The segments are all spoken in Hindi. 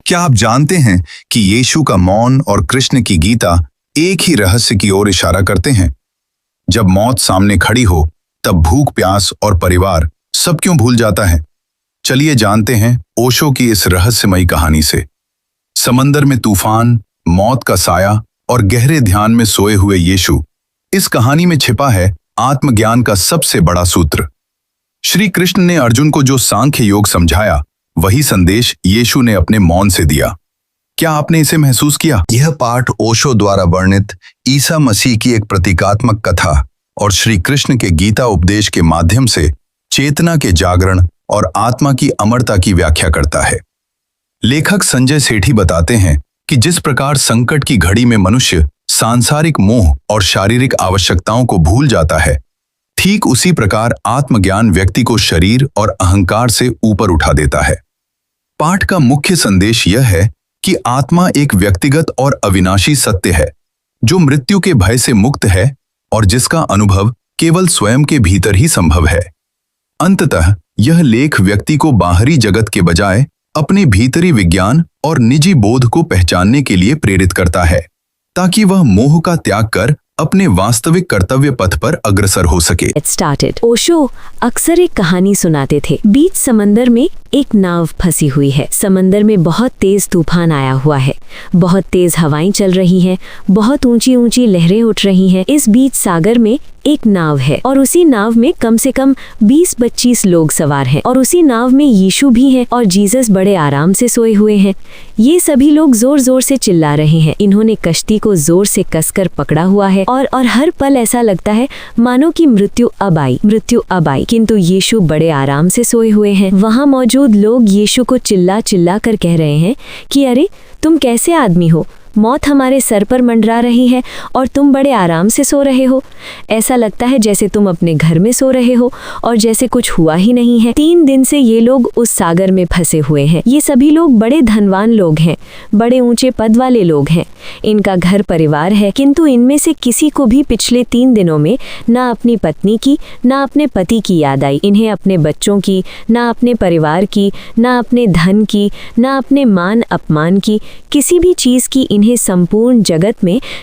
क्या आप जानते हैं कि यीशु का मौन और कृष्ण की गीता एक ही रहस्य की ओर इशारा करते हैं? जब मौत सामने खड़ी हो तब भूख, प्यास और परिवार सब क्यों भूल जाता है? चलिए जानते हैं ओशो की इस रहस्यमयी कहानी से। समंदर में तूफान, मौत का साया और गहरे ध्यान में सोए हुए यीशु, इस कहानी में छिपा है आत्मज्ञान का सबसे बड़ा सूत्र। श्री कृष्ण ने अर्जुन को जो सांख्य योग समझाया, वही संदेश यीशु ने अपने मौन से दिया। क्या आपने इसे महसूस किया? यह पाठ ओशो द्वारा वर्णित ईसा मसीह की एक प्रतीकात्मक कथा और श्री कृष्ण के गीता उपदेश के माध्यम से चेतना के जागरण और आत्मा की अमरता की व्याख्या करता है। लेखक संजय सेठी बताते हैं कि जिस प्रकार संकट की घड़ी में मनुष्य सांसारिक मोह और शारीरिक आवश्यकताओं को भूल जाता है, ठीक उसी प्रकार आत्मज्ञान व्यक्ति को शरीर और अहंकार से ऊपर उठा देता है। पाठ का मुख्य संदेश यह है कि आत्मा एक व्यक्तिगत और अविनाशी सत्य है, जो मृत्यु के भय से मुक्त है और जिसका अनुभव केवल स्वयं के भीतर ही संभव है। अंततः यह लेख व्यक्ति को बाहरी जगत के बजाय अपने भीतरी विज्ञान और निजी बोध को पहचानने के लिए प्रेरित करता है, ताकि वह मोह का त्याग कर अपने वास्तविक कर्तव्य पथ पर अग्रसर हो सके। ओशो अक्सर एक कहानी सुनाते थे। बीच समंदर में एक नाव फंसी हुई है। समंदर में बहुत तेज तूफान आया हुआ है, बहुत तेज हवाएं चल रही हैं, बहुत ऊंची ऊंची लहरें उठ रही हैं। इस बीच सागर में एक नाव है और उसी नाव में कम से कम 20-25 लोग सवार हैं और उसी नाव में यीशु भी है और जीसस बड़े आराम से सोए हुए हैं। ये सभी लोग जोर जोर से चिल्ला रहे हैं। इन्होंने कश्ती को जोर से कसकर पकड़ा हुआ है और हर पल ऐसा लगता है मानो कि मृत्यु अब आई, किंतु यीशु बड़े आराम से सोए हुए हैं। वहाँ मौजूद लोग यीशु को चिल्ला चिल्ला कर कह रहे हैं कि अरे तुम कैसे आदमी हो, मौत हमारे सर पर मंडरा रही है और तुम बड़े आराम से सो रहे हो। ऐसा लगता है जैसे तुम अपने घर में सो रहे हो और जैसे कुछ हुआ ही नहीं है। 3 दिन से ये लोग उस सागर में फंसे हुए हैं। ये सभी लोग बड़े धनवान लोग हैं, बड़े ऊंचे पद वाले लोग हैं, इनका घर परिवार है, किंतु इनमें से किसी को भी पिछले 3 दिनों में ना अपनी पत्नी की, ना अपने पति की याद आई। इन्हें अपने बच्चों की, ना अपने परिवार की, ना अपने धन की, ना अपने मान अपमान की, किसी भी चीज की इन्हें संपूर्ण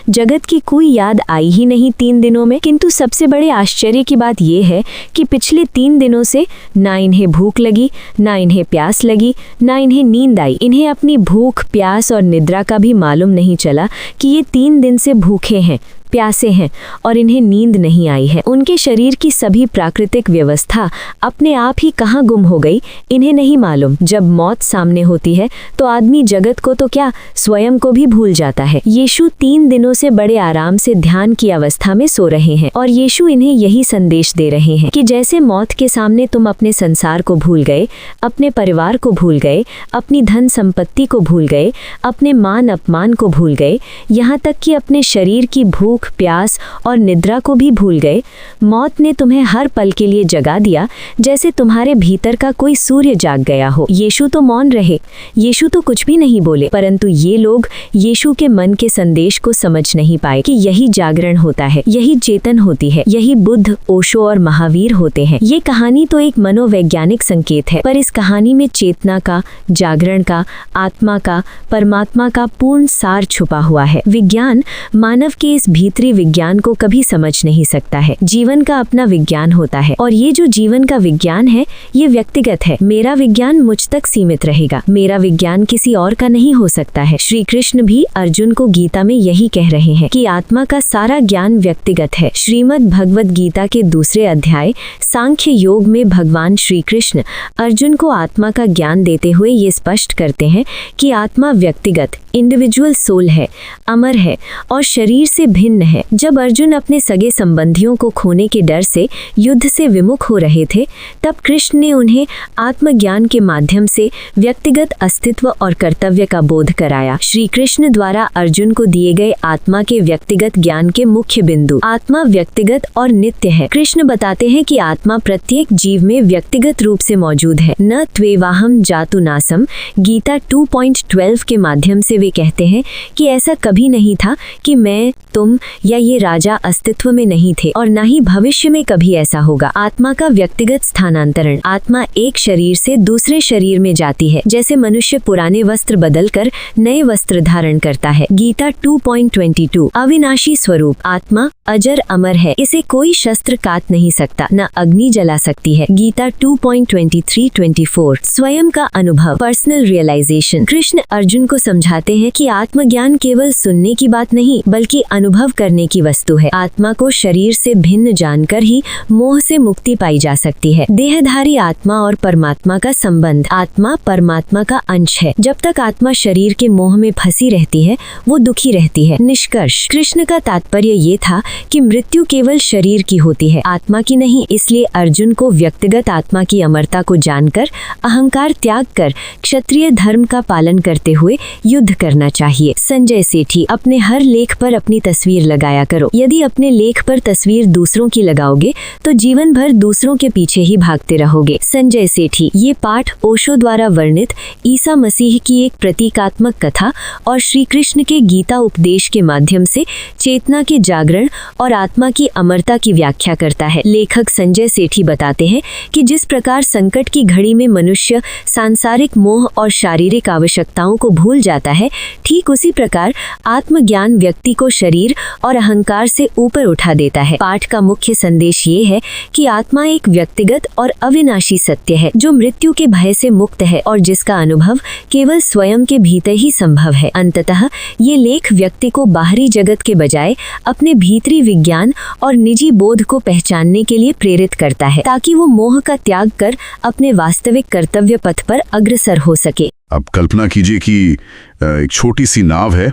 जगत की कोई याद आई ही नहीं 3 दिनों में। किंतु सबसे बड़े आश्चर्य की बात यह है कि पिछले 3 दिनों से ना इन्हें भूख लगी, ना इन्हें प्यास लगी, ना इन्हें नींद आई। इन्हें अपनी भूख, प्यास और निद्रा का भी मालूम नहीं चला कि ये 3 दिन से भूखे हैं, प्यासे हैं और इन्हें नींद नहीं आई है। उनके शरीर की सभी प्राकृतिक व्यवस्था अपने आप ही कहाँ गुम हो गई, इन्हें नहीं मालूम। जब मौत सामने होती है तो आदमी जगत को तो क्या, स्वयं को भी भूल जाता है। यीशु 3 दिनों से बड़े आराम से ध्यान की अवस्था में सो रहे हैं और यीशु इन्हें यही संदेश दे रहे हैं कि जैसे मौत के सामने तुम अपने संसार को भूल गए, अपने परिवार को भूल गए, अपनी धन संपत्ति को भूल गए, अपने मान अपमान को भूल गए, यहाँ तक कि अपने शरीर की भूख, प्यास और निद्रा को भी भूल गए, मौत ने तुम्हें हर पल के लिए जगा दिया जैसे तुम्हारे भीतर का कोई सूर्य जाग गया हो। यीशु तो मौन रहे, यीशु तो कुछ भी नहीं बोले, परंतु ये लोग यीशु के मन के संदेश को समझ नहीं पाए कि यही जागरण होता है, यही चेतन होती है, यही बुद्ध, ओशो और महावीर होते हैं। ये कहानी तो एक मनोवैज्ञानिक संकेत है, पर इस कहानी में चेतना का, जागरण का, आत्मा का, परमात्मा का पूर्ण सार छुपा हुआ है। विज्ञान मानव के इस भीतरी विज्ञान को कभी समझ नहीं सकता है। जीवन का अपना विज्ञान होता है और ये जो जीवन का विज्ञान है ये व्यक्तिगत है। मेरा विज्ञान मुझ तक सीमित रहेगा, मेरा विज्ञान किसी और का नहीं हो सकता है। श्री कृष्ण भी अर्जुन को गीता में यही कह रहे हैं कि आत्मा का सारा ज्ञान व्यक्तिगत है। श्रीमद् भगवद गीता के 2 अध्याय सांख्य योग में भगवान श्री कृष्ण अर्जुन को आत्मा का ज्ञान देते हुए ये स्पष्ट करते हैं कि आत्मा व्यक्तिगत, इंडिविजुअल सोल है, अमर है और शरीर से भिन्न है। जब अर्जुन अपने सगे संबंधियों को खोने के डर से युद्ध से विमुख हो रहे थे, तब कृष्ण ने उन्हें आत्मज्ञान के माध्यम से व्यक्तिगत अस्तित्व और कर्तव्य का बोध कराया। श्री कृष्ण द्वारा अर्जुन को दिए गए आत्मा के व्यक्तिगत ज्ञान के मुख्य बिंदु, आत्मा व्यक्तिगत और नित्य है। कृष्ण बताते हैं कि आत्मा प्रत्येक जीव में व्यक्तिगत रूप से मौजूद है। न त्वेवाहम जातु नासम, गीता 2.12 के माध्यम से वे कहते हैं कि ऐसा कभी नहीं था कि मैं, तुम या ये राजा अस्तित्व में नहीं थे और न ही भविष्य में कभी ऐसा होगा। आत्मा का व्यक्तिगत स्थानांतरण। आत्मा एक शरीर से दूसरे शरीर में जाती है, जैसे मनुष्य पुराने वस्त्र बदलकर नए वस्त्र धारण करता है। गीता 2.22। अविनाशी स्वरूप। आत्मा अजर अमर है, इसे कोई शस्त्र काट नहीं सकता, न अग्नि जला सकती है। गीता 2.23-24। स्वयं का अनुभव, पर्सनल रियलाइजेशन। कृष्ण अर्जुन को समझाते हैं कि आत्मज्ञान केवल सुनने की बात नहीं बल्कि अनुभव करने की वस्तु है। आत्मा को शरीर से भिन्न जानकर ही मोह से मुक्ति पाई जा सकती है। देहधारी आत्मा और परमात्मा का संबंध। आत्मा परमात्मा का अंश है। जब तक आत्मा शरीर के मोह में फंसी रहती है वो दुखी रहती है। निष्कर्ष, कृष्ण का तात्पर्य ये था कि मृत्यु केवल शरीर की होती है, आत्मा की नहीं। इसलिए अर्जुन को व्यक्तिगत आत्मा की अमरता को जानकर अहंकार त्याग कर क्षत्रिय धर्म का पालन करते हुए युद्ध करना चाहिए। संजय सेठी, अपने हर लेख पर अपनी तस्वीर लगाया करो। यदि अपने लेख पर तस्वीर दूसरों की लगाओगे तो जीवन भर दूसरों के पीछे ही भागते रहोगे। संजय सेठी। ये पाठ ओशो द्वारा वर्णित ईसा मसीह की एक प्रतीकात्मक कथा और श्री कृष्ण के गीता उपदेश के माध्यम से चेतना के जागरण और आत्मा की अमरता की व्याख्या करता है। लेखक संजय सेठी बताते हैं कि जिस प्रकार संकट की घड़ी में मनुष्य सांसारिक मोह और शारीरिक आवश्यकताओं को भूल जाता है, ठीक उसी प्रकार आत्मज्ञान व्यक्ति को शरीर और अहंकार से ऊपर उठा देता है। पाठ का मुख्य संदेश ये है कि आत्मा एक व्यक्तिगत और अविनाशी सत्य है जो मृत्यु के भय से मुक्त है और जिसका अनुभव केवल स्वयं के भीतर ही संभव है। अंततः ये लेख व्यक्ति को बाहरी जगत के बजाय अपने भीतरी विज्ञान और निजी बोध को पहचानने के लिए प्रेरित करता है ताकि वो मोह का त्याग कर अपने वास्तविक कर्तव्य पथ पर अग्रसर हो सके। अब कल्पना कीजिए कि एक छोटी सी नाव है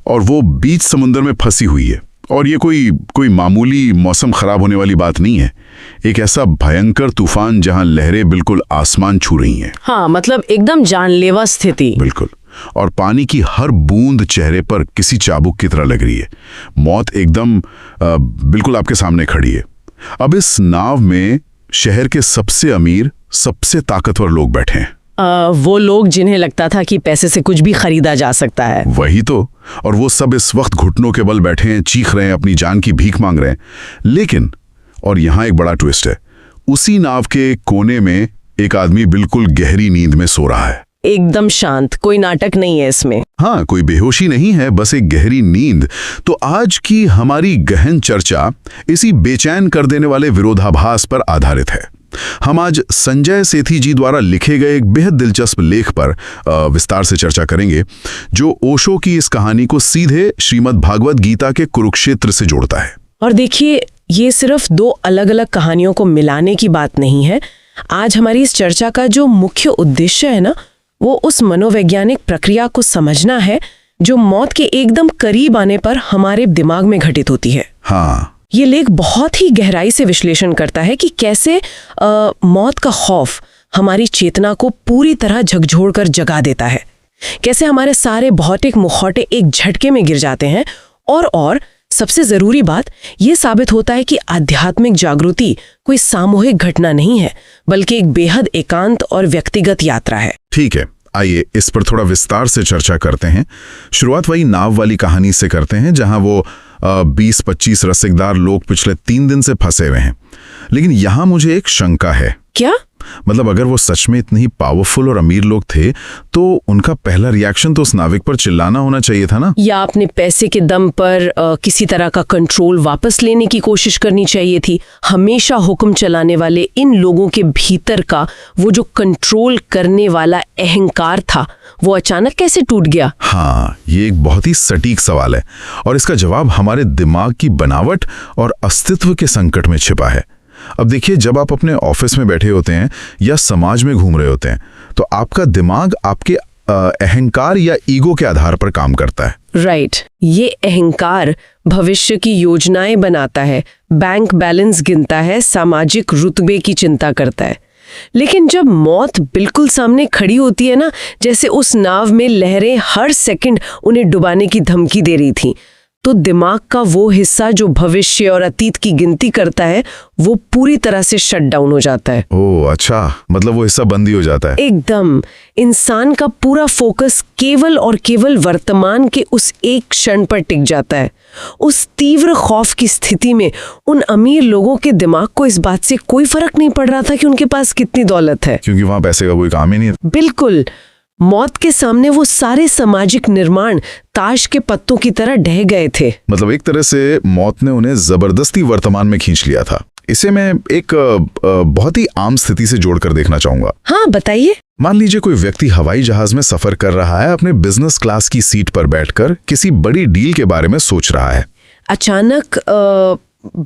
और वो बीच समुद्र में फंसी हुई है, और ये कोई मामूली मौसम खराब होने वाली बात नहीं है। एक ऐसा भयंकर तूफान जहां लहरें बिल्कुल आसमान छू रही हैं। हाँ, मतलब एकदम जानलेवा स्थिति। बिल्कुल। और पानी की हर बूंद चेहरे पर किसी चाबुक की तरह लग रही है। मौत एकदम बिल्कुल आपके सामने खड़ी है। अब इस नाव में शहर के सबसे अमीर, सबसे ताकतवर लोग बैठे हैं। वो लोग जिन्हें लगता था कि पैसे से कुछ भी खरीदा जा सकता है। वही तो। और वो सब इस वक्त घुटनों के बल बैठे हैं, चीख रहे हैं, अपनी जान की भीख मांग रहे हैं। लेकिन और यहाँ एक बड़ा ट्विस्ट है, उसी नाव के कोने में एक आदमी बिल्कुल गहरी नींद में सो रहा है। एकदम शांत, कोई नाटक नहीं है इसमें। हाँ, कोई बेहोशी नहीं है, बस एक गहरी नींद। तो आज की हमारी गहन चर्चा इसी बेचैन कर देने वाले विरोधाभास पर आधारित है। हम आज संजय सेठी जी द्वारा लिखे गए एक बेहद दिलचस्प लेख पर विस्तार से चर्चा करेंगे, जो ओशो की इस कहानी को सीधे श्रीमद् भागवत गीता के कुरुक्षेत्र से जोड़ता है। और देखिए, ये सिर्फ दो अलग अलग कहानियों को मिलाने की बात नहीं है। आज हमारी इस चर्चा का जो मुख्य उद्देश्य है ना, वो उस मनोवैज्ञानिक प्रक्रिया को समझना है जो मौत के एकदम करीब आने पर हमारे दिमाग में घटित होती है। हाँ, ये लेख बहुत ही गहराई से विश्लेषण करता है कि कैसे मौत का खौफ हमारी चेतना को पूरी तरह झकझोरकर जगा देता है, कैसे हमारे सारे भौतिक मुखौटे एक झटके में गिर जाते हैं, और सबसे जरूरी बात ये साबित होता है कि आध्यात्मिक जागृति कोई सामूहिक घटना नहीं है, बल्कि एक बेहद एकांत और व्यक्तिगत यात्रा है। ठीक है, आइए इस पर थोड़ा विस्तार से चर्चा करते हैं। शुरुआत वही नाव वाली कहानी से करते हैं, जहां वो 20-25 रसिकदार लोग पिछले 3 दिन से फंसे हुए हैं। लेकिन यहां मुझे एक शंका है। क्या? मतलब अगर वो सच में इतनी ही पावरफुल और अमीर लोग थे तो उनका पहला रिएक्शन तो उस नाविक पर चिल्लाना होना चाहिए था ना, या अपने पैसे के दम पर किसी तरह का कंट्रोल वापस लेने की कोशिश करनी चाहिए थी। हमेशा हुक्म चलाने वाले इन लोगों के भीतर का वो जो कंट्रोल करने वाला अहंकार था, वो अचानक कैसे टूट गया? हाँ, ये एक बहुत ही सटीक सवाल है और इसका जवाब हमारे दिमाग की बनावट और अस्तित्व के संकट में छिपा है। अब देखिए, जब आप अपने ऑफिस में बैठे होते हैं या समाज में घूम रहे होते हैं तो आपका दिमाग आपके अहंकार या ईगो के आधार पर काम करता है। राइट। ये अहंकार भविष्य की योजनाएं बनाता है, बैंक बैलेंस गिनता है, सामाजिक रुतबे की चिंता करता है। लेकिन जब मौत बिल्कुल सामने खड़ी होती है ना, जैसे उस नाव में लहरें हर सेकंड उन्हें डुबाने की धमकी दे रही थी, तो दिमाग का वो हिस्सा जो भविष्य और अतीत की गिनती करता है वो पूरी तरह से शट डाउन हो जाता है। ओह अच्छा, मतलब वो हिस्सा बंद ही हो जाता है। एकदम, इंसान का पूरा फोकस केवल और केवल वर्तमान के उस एक क्षण पर टिक जाता है। उस तीव्र खौफ की स्थिति में उन अमीर लोगों के दिमाग को इस बात से कोई फर्क नहीं पड़ रहा था कि उनके पास कितनी दौलत है, क्योंकि वहां पैसे का कोई काम ही नहीं है। बिल्कुल, मौत के सामने वो सारे सामाजिक निर्माण ताश के पत्तों की तरह ढह गए थे। मतलब एक तरह से मौत ने उन्हें जबरदस्ती वर्तमान में खींच लिया था। इसे मैं एक बहुत ही आम स्थिति से जोड़कर देखना चाहूंगा। हाँ बताइए। मान लीजिए कोई व्यक्ति हवाई जहाज में सफर कर रहा है, अपने बिजनेस क्लास की सीट पर बैठकर किसी बड़ी डील के बारे में सोच रहा है। अचानक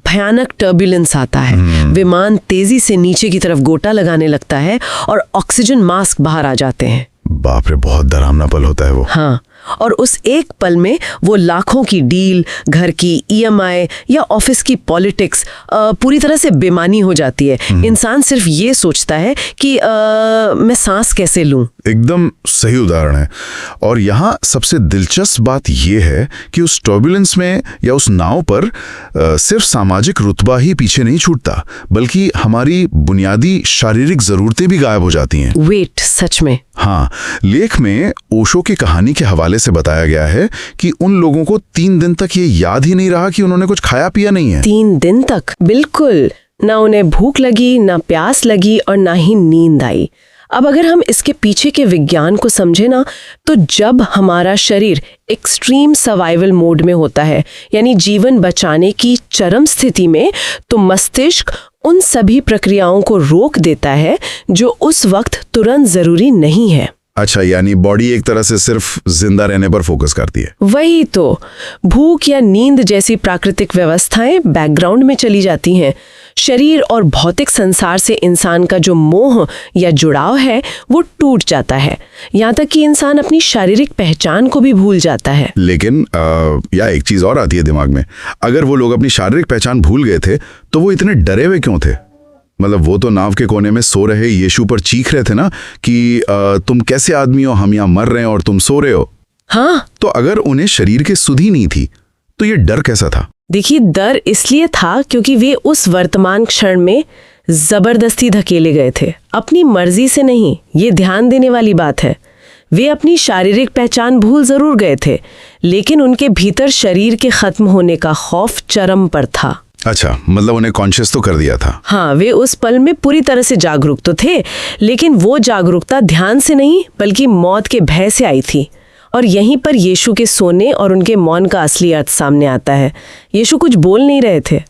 भयानक टर्बुलेंस आता है, विमान तेजी से नीचे की तरफ गोता लगाने लगता है और ऑक्सीजन मास्क बाहर आ जाते हैं। बाप रे, बहुत डरावना पल होता है वो। हाँ, और उस एक पल में वो लाखों की डील, घर की ईएमआई या ऑफिस की पॉलिटिक्स पूरी तरह से बेमानी हो जाती है। इंसान सिर्फ ये सोचता है कि मैं सांस कैसे लूं। एकदम सही उदाहरण है। और यहाँ सबसे दिलचस्प बात यह है कि उस टर्बुलेंस में या उस नाव पर सिर्फ सामाजिक रुतबा ही पीछे नहीं छूटता, बल्कि हमारी बुनियादी शारीरिक जरूरतें भी गायब हो जाती हैं। वेट, सच में? हाँ, लेख में ओशो की कहानी के हवाले से बताया गया है कि उन लोगों को 3 दिन तक ये याद ही नहीं रहा कि उन्होंने कुछ खाया पिया नहीं है। 3 दिन तक? बिल्कुल, ना उन्हें भूख लगी, ना प्यास लगी और ना ही नींद आई। अब अगर हम इसके पीछे के विज्ञान को समझे ना, तो जब हमारा शरीर एक्सट्रीम सर्वाइवल मोड में होता है, यानी जीवन बचाने की चरम स्थिति में, तो मस्तिष्क उन सभी प्रक्रियाओं को रोक देता है जो उस वक्त तुरंत जरूरी नहीं है। अच्छा, यानी बॉडी एक तरह से सिर्फ जिंदा रहने पर फोकस करती है। वही तो, भूख या नींद जैसी प्राकृतिक व्यवस्थाएं बैकग्राउंड में चली जाती हैं। शरीर और भौतिक संसार से इंसान का जो मोह या जुड़ाव है वो टूट जाता है, यहाँ तक कि इंसान अपनी शारीरिक पहचान को भी भूल जाता है। लेकिन या एक चीज और आती है दिमाग में, अगर वो लोग अपनी शारीरिक पहचान भूल गए थे तो वो इतने डरे हुए क्यों थे? मतलब वो तो नाव के कोने में सो रहे यीशु पर चीख रहे थे ना कि तुम कैसे आदमी हो, हम यहाँ मर रहे हैं और तुम सो रहे हो। हाँ, तो अगर उन्हें शरीर की सुध ही नहीं थी तो ये डर कैसा था? देखिए, डर इसलिए था क्योंकि वे उस वर्तमान क्षण में जबरदस्ती धकेले गए थे, अपनी मर्जी से नहीं। ये ध्यान देने वाली बात है। वे अपनी शारीरिक पहचान भूल जरूर गए थे, लेकिन उनके भीतर शरीर के खत्म होने का खौफ चरम पर था। अच्छा, मतलब उन्हें कॉन्शियस तो कर दिया था। हाँ, वे उस पल में पूरी तरह से जागरूक तो थे, लेकिन वो जागरूकता ध्यान से नहीं बल्कि मौत के भय से आई थी। और यहीं पर यीशु के सोने और उनके मौन का असली अर्थ सामने आता है। यीशु कुछ बोल नहीं रहे थे।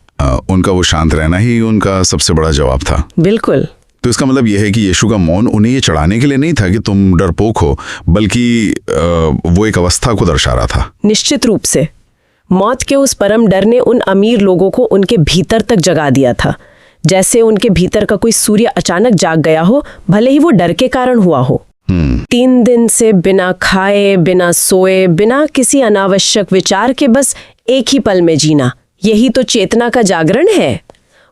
उनका वो शांत रहना ही उनका सबसे बड़ा जवाब था। बिल्कुल। तो इसका मतलब यह है कि यीशु का मौन उन्हें ये चढ़ाने के लिए नहीं था कि तुम डरपोक हो, बल्कि वो एक अवस्था को दर्शा रहा था। निश्चित रूप से मौत के उस परम डर ने उन अमीर लोगों को उनके भीतर तक जगा दिया था, जैसे उनके भीतर का कोई सूर्य अचानक जाग गया हो, भले ही वो डर के कारण हुआ हो। 3 दिन से बिना खाए, बिना सोए, बिना किसी अनावश्यक विचार के बस एक ही पल में जीना, यही तो चेतना का जागरण है।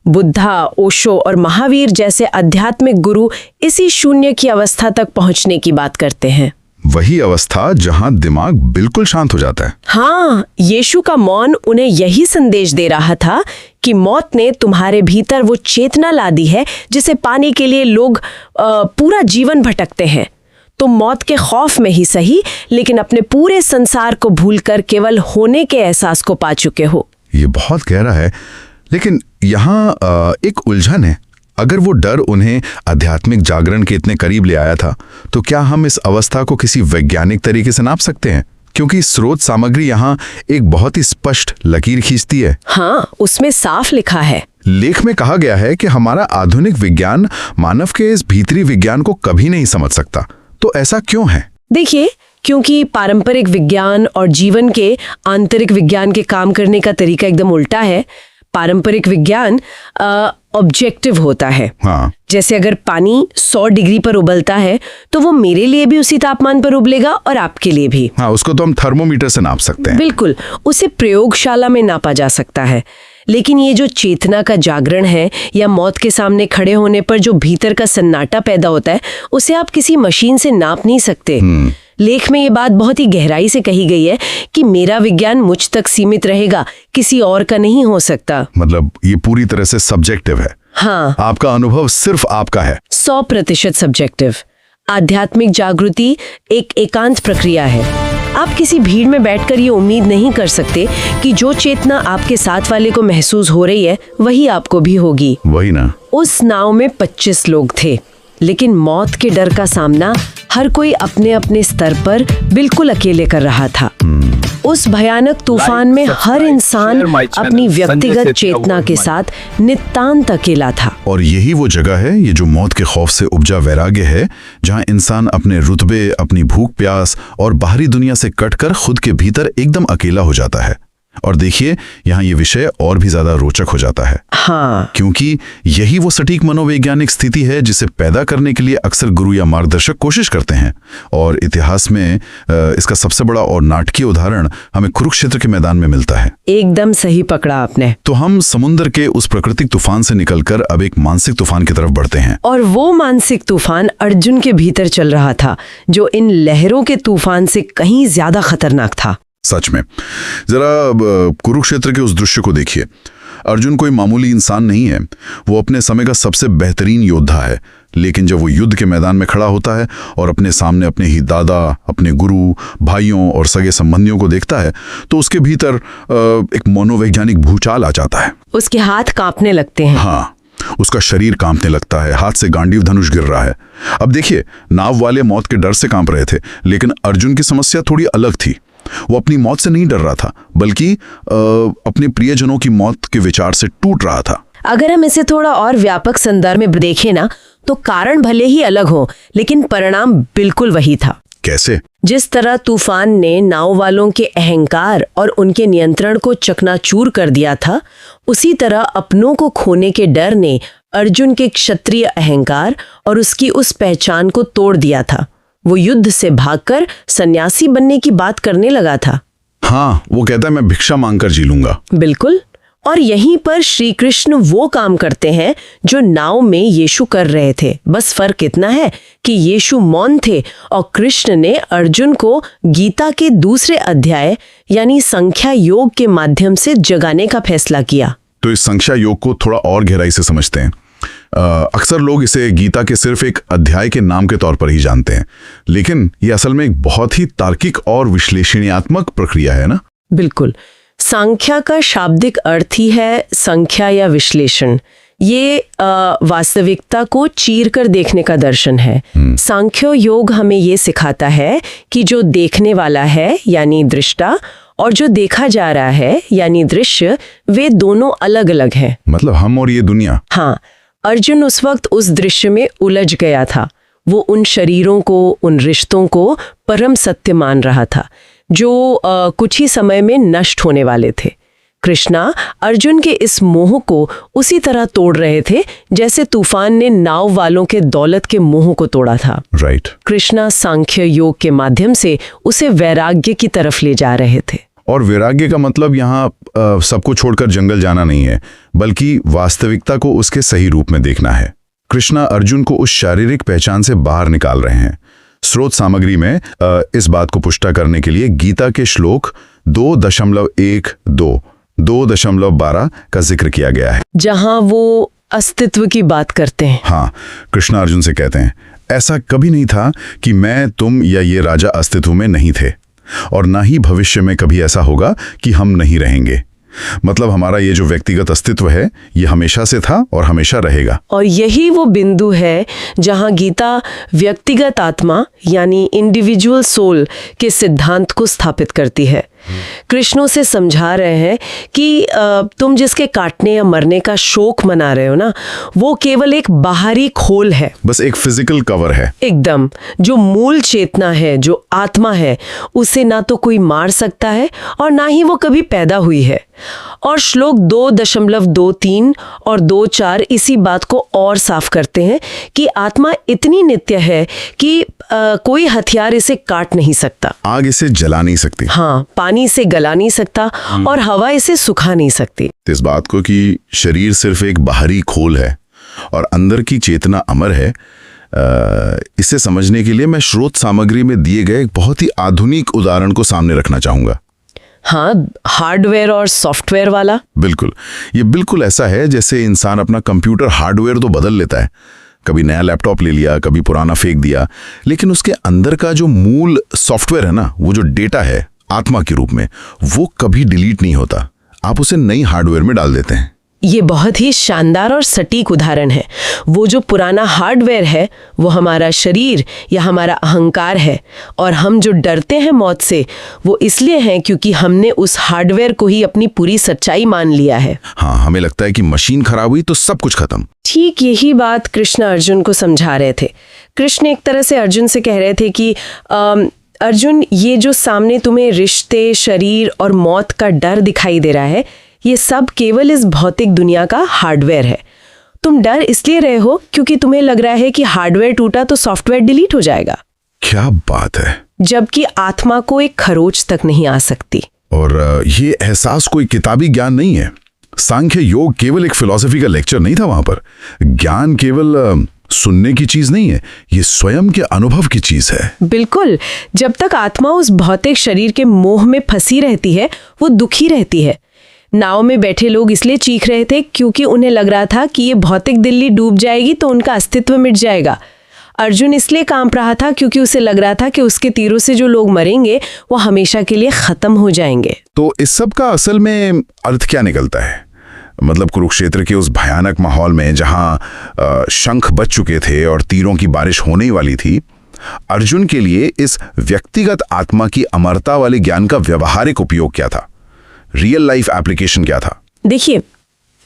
बुद्धा, ओशो और महावीर जैसे आध्यात्मिक गुरु इसी शून्य की अवस्था तक पहुंचने की बात करते हैं। वही अवस्था जहां दिमाग बिल्कुल शांत हो जाता है। हाँ, यीशु का मौन उन्हें यही संदेश दे रहा था कि मौत ने तुम्हारे भीतर वो चेतना ला दी है जिसे पाने के लिए लोग पूरा जीवन भटकते हैं। तुम मौत के खौफ में ही सही, लेकिन अपने पूरे संसार को भूलकर केवल होने के एहसास को पा चुके हो। ये बहुत गहरा है, लेकिन यहाँ एक उलझन है। अगर वो डर उन्हें आध्यात्मिक जागरण के इतने करीब ले आया था, तो क्या हम इस अवस्था को किसी वैज्ञानिक तरीके से नाप सकते हैं? क्योंकि स्रोत सामग्री यहाँ एक बहुत ही स्पष्ट लकीर खींचती है। हाँ, उसमें साफ लिखा है। लेख में कहा गया है कि हमारा आधुनिक विज्ञान मानव के इस भीतरी विज्ञान को कभी नहीं समझ सकता। तो ऐसा क्यों है? देखिए, क्योंकि पारंपरिक विज्ञान और जीवन के आंतरिक विज्ञान के काम करने का तरीका एकदम उल्टा है। पारंपरिक विज्ञान ऑब्जेक्टिव होता है। हाँ। जैसे अगर पानी 100 डिग्री पर उबलता है तो वो मेरे लिए भी उसी तापमान पर उबलेगा और आपके लिए भी। हाँ, उसको तो हम थर्मोमीटर से नाप सकते हैं। बिल्कुल, उसे प्रयोगशाला में नापा जा सकता है। लेकिन ये जो चेतना का जागरण है या मौत के सामने खड़े होने पर जो भीतर का सन्नाटा पैदा होता है, उसे आप किसी मशीन से नाप नहीं सकते। लेख में ये बात बहुत ही गहराई से कही गई है कि मेरा विज्ञान मुझ तक सीमित रहेगा, किसी और का नहीं हो सकता। मतलब ये पूरी तरह से सब्जेक्टिव है। हाँ, आपका अनुभव सिर्फ आपका है। 100% सब्जेक्टिव। आध्यात्मिक जागृति एक एकांत प्रक्रिया है। आप किसी भीड़ में बैठकर ये उम्मीद नहीं कर सकते कि जो चेतना आपके साथ वाले को महसूस हो रही है वही आपको भी होगी। वही ना। उस नाव में 25 लोग थे, लेकिन मौत के डर का सामना हर कोई अपने अपने स्तर पर बिल्कुल अकेले कर रहा था। उस भयानक तूफान में हर इंसान अपनी व्यक्तिगत चेतना के साथ नितांत अकेला था। और यही वो जगह है, ये जो मौत के खौफ से उपजा वैराग्य है, जहां इंसान अपने रुतबे, अपनी भूख प्यास और बाहरी दुनिया से कटकर खुद के भीतर एकदम अकेला हो जाता है। और देखिए, यहाँ ये विषय और भी ज्यादा रोचक हो जाता है। हाँ, क्योंकि यही वो सटीक मनोवैज्ञानिक स्थिति है जिसे पैदा करने के लिए अक्सर गुरु या मार्गदर्शक कोशिश करते हैं। और इतिहास में इसका सबसे बड़ा और नाटकीय उदाहरण हमें कुरुक्षेत्र के मैदान में मिलता है। एकदम सही पकड़ा आपने। तो हम समुद्र के उस प्राकृतिक तूफान से निकलकर अब एक मानसिक तूफान की तरफ बढ़ते हैं। और वो मानसिक तूफान अर्जुन के भीतर चल रहा था, जो इन लहरों के तूफान से कहीं ज्यादा खतरनाक था। सच में। जरा कुरुक्षेत्र के उस दृश्य को देखिए। अर्जुन कोई मामूली इंसान नहीं है, वो अपने समय का सबसे बेहतरीन योद्धा है। लेकिन जब वो युद्ध के मैदान में खड़ा होता है और अपने सामने अपने ही दादा, अपने गुरु, भाइयों और सगे संबंधियों को देखता है, तो उसके भीतर एक मनोवैज्ञानिक भूचाल आ जाता है। उसके हाथ कांपने लगते हैं। हाँ, उसका शरीर कांपने लगता है, हाथ से गांडीव धनुष गिर रहा है। अब देखिए, नाव वाले मौत के डर से कांप रहे थे, लेकिन अर्जुन की समस्या थोड़ी अलग थी। वो अपनी मौत से नहीं डर रहा था, बल्कि अपने प्रियजनों की मौत के विचार से टूट रहा था। अगर हम इसे थोड़ा और व्यापक संदर्भ में देखें ना, तो कारण भले ही अलग हो, लेकिन परिणाम बिल्कुल वही था। कैसे? जिस तरह तूफान ने नाव वालों के अहंकार और उनके नियंत्रण को चकनाचूर कर दिया था, उसी तरह अपनों को खोने के डर ने अर्जुन के क्षत्रिय अहंकार और उसकी उस पहचान को तोड़ दिया था। वो युद्ध से भागकर सन्यासी बनने की बात करने लगा था। हाँ, वो कहता है मैं भिक्षा मांगकर जी लूंगा। बिल्कुल। और यहीं पर श्री कृष्ण वो काम करते हैं जो नाव में यीशु कर रहे थे। बस फर्क इतना है कि यीशु मौन थे और कृष्ण ने अर्जुन को गीता के दूसरे अध्याय यानी संख्या योग के माध्यम से जगाने का फैसला किया। तो इस संख्या योग को थोड़ा और गहराई से समझते हैं। अक्सर लोग इसे गीता के सिर्फ एक अध्याय के नाम के तौर पर ही जानते हैं, लेकिन ये असल में एक बहुत ही तार्किक और विश्लेषणात्मक प्रक्रिया है ना? बिल्कुल। संख्या का शाब्दिक अर्थ ही है संख्या या विश्लेषण। ये वास्तविकता को चीर कर देखने का दर्शन है। सांख्य योग हमें ये सिखाता है कि जो देखने वाला है यानी दृष्टा और जो देखा जा रहा है यानी दृश्य, वे दोनों अलग अलग हैं। मतलब हम और ये दुनिया। हाँ, अर्जुन उस वक्त उस दृश्य में उलझ गया था। वो उन शरीरों को, उन रिश्तों को परम सत्य मान रहा था, जो कुछ ही समय में नष्ट होने वाले थे। कृष्णा अर्जुन के इस मोह को उसी तरह तोड़ रहे थे जैसे तूफान ने नाव वालों के दौलत के मोह को तोड़ा था। राइट। कृष्णा सांख्य योग के माध्यम से उसे वैराग्य की तरफ ले जा रहे थे। और वैराग्य का मतलब यहाँ सबको छोड़कर जंगल जाना नहीं है, बल्कि वास्तविकता को उसके सही रूप में देखना है। कृष्णा अर्जुन को उस शारीरिक पहचान से बाहर निकाल रहे हैं। स्रोत सामग्री में इस बात को पुष्टा करने के लिए गीता के श्लोक 2.12, 2.12 का जिक्र किया गया है, जहां वो अस्तित्व की बात करते हैं। हाँ, कृष्णा अर्जुन से कहते हैं, ऐसा कभी नहीं था कि मैं, तुम या ये राजा अस्तित्व में नहीं थे, और ना ही भविष्य में कभी ऐसा होगा कि हम नहीं रहेंगे। मतलब हमारा ये जो व्यक्तिगत अस्तित्व है, ये हमेशा से था और हमेशा रहेगा। और यही वो बिंदु है जहां गीता व्यक्तिगत आत्मा यानी इंडिविजुअल सोल के सिद्धांत को स्थापित करती है। कृष्ण से समझा रहे हैं कि तुम जिसके काटने या मरने का शोक मना रहे हो ना, वो केवल एक बाहरी खोल है, बस एक फिजिकल कवर है। एकदम। जो मूल चेतना है, जो आत्मा है, उसे ना तो कोई मार सकता है और ना ही वो कभी पैदा हुई है। और श्लोक 2.23 और 2.4 इसी बात को और साफ करते हैं कि आत्मा इतनी नित्य है कि कोई हथियार इसे काट नहीं सकता, आग इसे जला नहीं सकती, हाँ, पानी इसे गला नहीं सकता और हवा इसे सुखा नहीं सकती। इस बात को कि शरीर सिर्फ एक बाहरी खोल है और अंदर की चेतना अमर है, इसे समझने के लिए मैं स्रोत सामग्री में दिए गए एक बहुत ही आधुनिक उदाहरण को सामने रखना चाहूंगा। हाँ, हार्डवेयर और सॉफ्टवेयर वाला। बिल्कुल, ये बिल्कुल ऐसा है जैसे इंसान अपना कंप्यूटर हार्डवेयर तो बदल लेता है, कभी नया लैपटॉप ले लिया, कभी पुराना फेंक दिया, लेकिन उसके अंदर का जो मूल सॉफ्टवेयर है ना, वो जो डेटा है आत्मा के रूप में, वो कभी डिलीट नहीं होता। आप उसे नई हार्डवेयर में डाल देते हैं। ये बहुत ही शानदार और सटीक उदाहरण है। वो जो पुराना हार्डवेयर है वो हमारा शरीर या हमारा अहंकार है, और हम जो डरते हैं मौत से वो इसलिए हैं क्योंकि हमने उस हार्डवेयर को ही अपनी पूरी सच्चाई मान लिया है। हाँ, हमें लगता है कि मशीन खराब हुई तो सब कुछ खत्म। ठीक यही बात कृष्ण अर्जुन को समझा रहे थे। कृष्ण एक तरह से अर्जुन से कह रहे थे कि अर्जुन, ये जो सामने तुम्हें रिश्ते, शरीर और मौत का डर दिखाई दे रहा है, ये सब केवल इस भौतिक दुनिया का हार्डवेयर है। तुम डर इसलिए रहे हो क्योंकि तुम्हें लग रहा है कि हार्डवेयर टूटा तो सॉफ्टवेयर डिलीट हो जाएगा। क्या बात है! जबकि आत्मा को एक खरोच तक नहीं आ सकती। और ये एहसास कोई किताबी ज्ञान नहीं है। सांख्य योग केवल एक फिलॉसफी का लेक्चर नहीं था वहां पर। ज्ञान केवल सुनने की चीज नहीं है, ये स्वयं के अनुभव की चीज है। बिल्कुल, जब तक आत्मा उस भौतिक शरीर के मोह में फंसी रहती है वो दुखी रहती है। नाव में बैठे लोग इसलिए चीख रहे थे क्योंकि उन्हें लग रहा था कि ये भौतिक दिल्ली डूब जाएगी तो उनका अस्तित्व मिट जाएगा। अर्जुन इसलिए कांप रहा था क्योंकि उसे लग रहा था कि उसके तीरों से जो लोग मरेंगे वो हमेशा के लिए खत्म हो जाएंगे। तो इस सब का असल में अर्थ क्या निकलता है? मतलब कुरुक्षेत्र के उस भयानक माहौल में जहां शंख बज चुके थे और तीरों की बारिश होने ही वाली थी, अर्जुन के लिए इस व्यक्तिगत आत्मा की अमरता वाले ज्ञान का व्यवहारिक उपयोग क्या था? रियल लाइफ एप्लीकेशन क्या था? देखिए,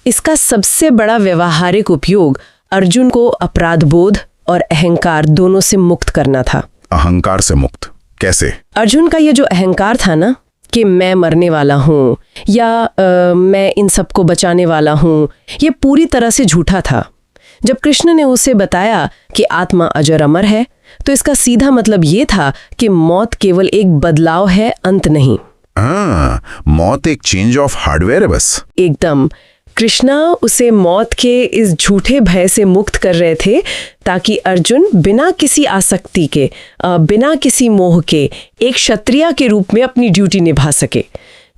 इसका सबसे बड़ा व्यवहारिक उपयोग अर्जुन को अपराध बोध और अहंकार दोनों से मुक्त करना था। अहंकार से मुक्त कैसे? अर्जुन का ये जो अहंकार था ना कि मैं मरने वाला हूँ या मैं इन सबको बचाने वाला हूँ, ये पूरी तरह से झूठा था। जब कृष्ण ने उसे बताया कि आत्मा अजर अमर है, तो इसका सीधा मतलब ये था कि मौत केवल एक बदलाव है, अंत नहीं। मौत एक चेंज ऑफ हार्डवेयर है बस। एकदम। कृष्णा उसे मौत के इस झूठे भय से मुक्त कर रहे थे ताकि अर्जुन बिना किसी आसक्ति के, बिना किसी मोह के एक क्षत्रिय के रूप में अपनी ड्यूटी निभा सके।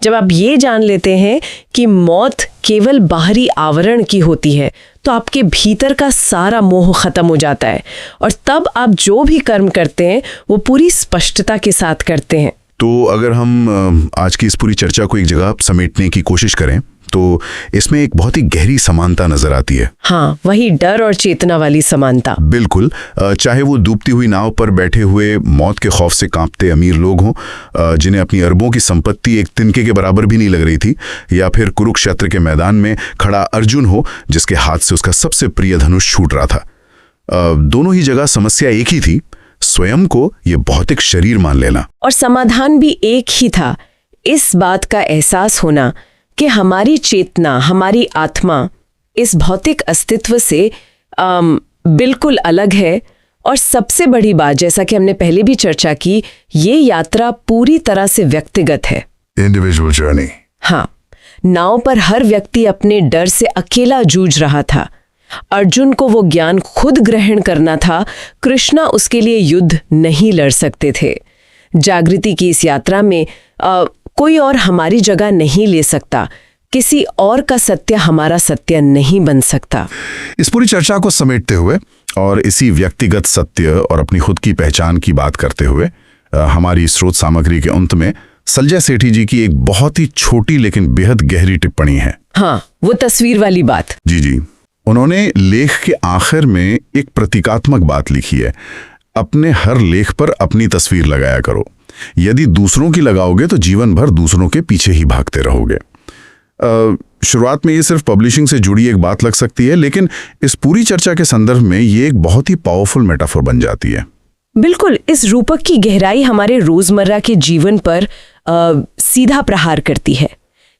जब आप ये जान लेते हैं कि मौत केवल बाहरी आवरण की होती है तो आपके भीतर का सारा मोह खत्म हो जाता है, और तब आप जो भी कर्म करते हैं वो पूरी स्पष्टता के साथ करते हैं। तो अगर हम आज की इस पूरी चर्चा को एक जगह समेटने की कोशिश करें तो इसमें एक बहुत ही गहरी समानता नजर आती है। हाँ, वही डर और चेतना वाली समानता। बिल्कुल, चाहे वो डूबती हुई नाव पर बैठे हुए मौत के खौफ से कांपते अमीर लोग हों जिन्हें अपनी अरबों की संपत्ति एक तिनके के बराबर भी नहीं लग रही थी, या फिर कुरुक्षेत्र के मैदान में खड़ा अर्जुन हो जिसके हाथ से उसका सबसे प्रिय धनुष छूट रहा था। दोनों ही जगह समस्या एक ही थी, स्वयं को ये भौतिक शरीर मान लेना। और समाधान भी एक ही था, इस बात का एहसास होना कि हमारी चेतना, हमारी आत्मा इस भौतिक अस्तित्व से बिल्कुल अलग है। और सबसे बड़ी बात, जैसा कि हमने पहले भी चर्चा की, ये यात्रा पूरी तरह से व्यक्तिगत है। Individual journey. हाँ, नाव पर हर व्यक्ति अपने डर से अकेला जूझ रहा था। अर्जुन को वो ज्ञान खुद ग्रहण करना था, कृष्णा उसके लिए युद्ध नहीं लड़ सकते थे। जागृति की इस यात्रा में कोई और हमारी जगह नहीं ले सकता, किसी और का सत्य हमारा सत्य नहीं बन सकता। इस पूरी चर्चा को समेटते हुए और इसी व्यक्तिगत सत्य और अपनी खुद की पहचान की बात करते हुए हमारी स्रोत सामग्री के अंत में संजय सेठी जी की एक बहुत ही छोटी लेकिन बेहद गहरी टिप्पणी है। हाँ, वो तस्वीर वाली बात। जी, उन्होंने लेख के आखिर में एक प्रतीकात्मक बात लिखी है, अपने हर लेख पर अपनी तस्वीर लगाया करो। यदि दूसरों की लगाओगे तो जीवन भर दूसरों के पीछे ही भागते रहोगे। शुरुआत में ये सिर्फ पब्लिशिंग से जुड़ी एक बात लग सकती है, लेकिन इस पूरी चर्चा के संदर्भ में ये एक बहुत ही पावरफुल मेटाफोर बन जाती है। बिल्कुल, इस रूपक की गहराई हमारे रोजमर्रा के जीवन पर सीधा प्रहार करती है।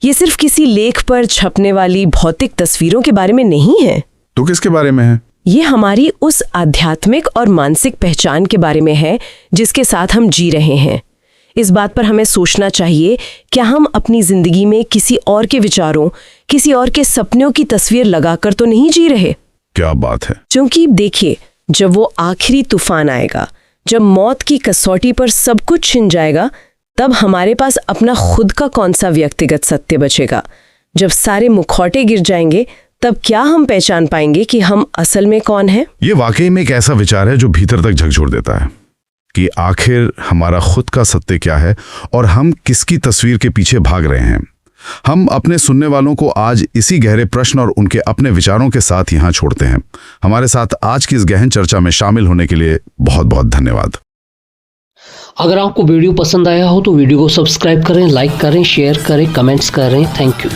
ये सिर्फ किसी लेख पर छपने वाली भौतिक तस्वीरों के बारे में नहीं है। तो किसके बारे में है? ये हमारी उस आध्यात्मिक और मानसिक पहचान के बारे में है जिसके साथ हम जी रहे हैं। इस बात पर हमें सोचना चाहिए, क्या हम अपनी जिंदगी में किसी और के विचारों, किसी और के सपनों की तस्वीर लगाकर तो नहीं जी रहे? क्या बात है। क्योंकि देखिए, जब वो आखिरी तूफान आएगा, जब मौत की कसौटी पर सब कुछ छिन जाएगा, तब हमारे पास अपना खुद का कौन सा व्यक्तिगत सत्य बचेगा? जब सारे मुखौटे गिर जाएंगे, तब क्या हम पहचान पाएंगे कि हम असल में कौन हैं? ये वाकई में एक ऐसा विचार है जो भीतर तक झकझोर देता है कि आखिर हमारा खुद का सत्य क्या है और हम किसकी तस्वीर के पीछे भाग रहे हैं। हम अपने सुनने वालों को आज इसी गहरे प्रश्न और उनके अपने विचारों के साथ यहाँ छोड़ते हैं। हमारे साथ आज की इस गहन चर्चा में शामिल होने के लिए बहुत बहुत धन्यवाद। अगर आपको वीडियो पसंद आया हो तो वीडियो को सब्सक्राइब करें, लाइक करें, शेयर करें, कमेंट्स करें। Thank you.